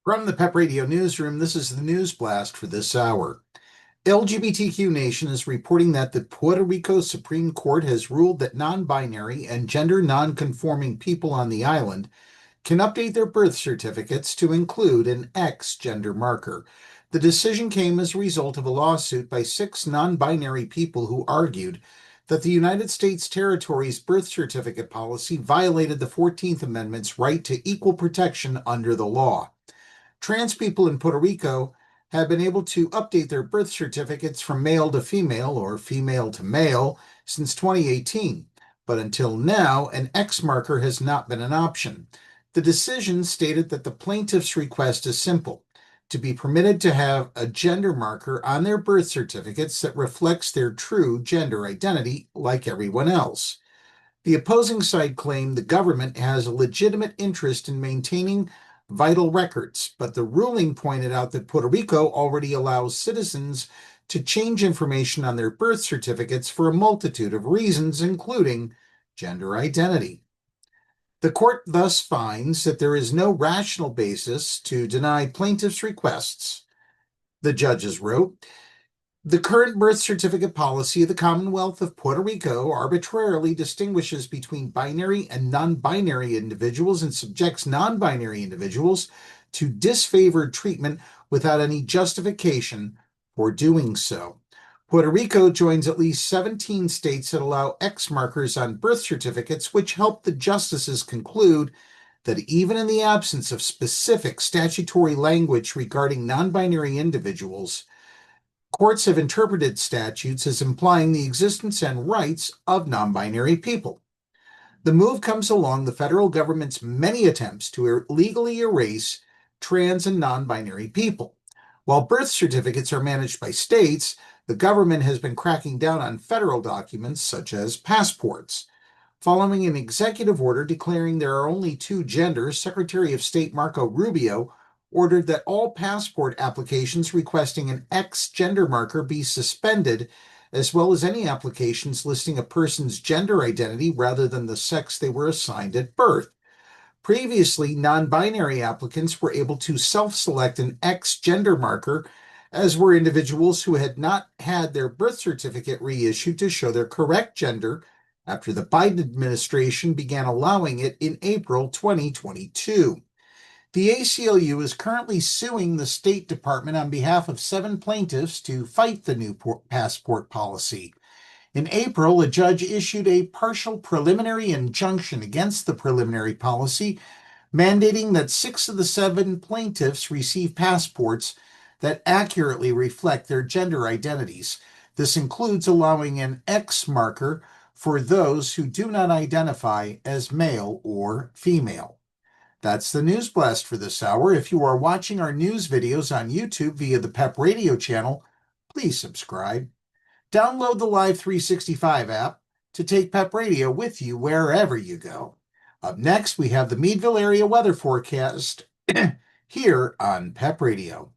From the PEP Radio Newsroom, this is the news blast for this hour. LGBTQ Nation is reporting that the Puerto Rico Supreme Court has ruled that non-binary and gender non-conforming people on the island can update their birth certificates to include an X gender marker. The decision came as a result of a lawsuit by six non-binary people who argued that the United States territory's birth certificate policy violated the 14th Amendment's right to equal protection under the law. Trans people in Puerto Rico have been able to update their birth certificates from male to female or female to male since 2018, but until now, an X marker has not been an option. The decision stated that the plaintiff's request is simple: to be permitted to have a gender marker on their birth certificates that reflects their true gender identity like everyone else. The opposing side claimed the government has a legitimate interest in maintaining vital records, but the ruling pointed out that Puerto Rico already allows citizens to change information on their birth certificates for a multitude of reasons, including gender identity. The court thus finds that there is no rational basis to deny plaintiffs' requests. The judges wrote, "The current birth certificate policy of the Commonwealth of Puerto Rico arbitrarily distinguishes between binary and non-binary individuals and subjects non-binary individuals to disfavored treatment without any justification for doing so." Puerto Rico joins at least 17 states that allow X markers on birth certificates, which helped the justices conclude that even in the absence of specific statutory language regarding non-binary individuals, courts have interpreted statutes as implying the existence and rights of non-binary people. The move comes along the federal government's many attempts to legally erase trans and non-binary people. While birth certificates are managed by states, the government has been cracking down on federal documents such as passports. Following an executive order declaring there are only two genders, Secretary of State Marco Rubio ordered that all passport applications requesting an X gender marker be suspended, as well as any applications listing a person's gender identity rather than the sex they were assigned at birth. Previously, non-binary applicants were able to self-select an X gender marker, as were individuals who had not had their birth certificate reissued to show their correct gender after the Biden administration began allowing it in April 2022. The ACLU is currently suing the State Department on behalf of 7 plaintiffs to fight the new passport policy. In April, a judge issued a partial preliminary injunction against the preliminary policy, mandating that 6 of the 7 plaintiffs receive passports that accurately reflect their gender identities. This includes allowing an X marker for those who do not identify as male or female. That's the News Blast for this hour. If you are watching our news videos on YouTube via the PEP Radio channel, please subscribe. Download the Live 365 app to take PEP Radio with you wherever you go. Up next, we have the Meadville area weather forecast here on PEP Radio.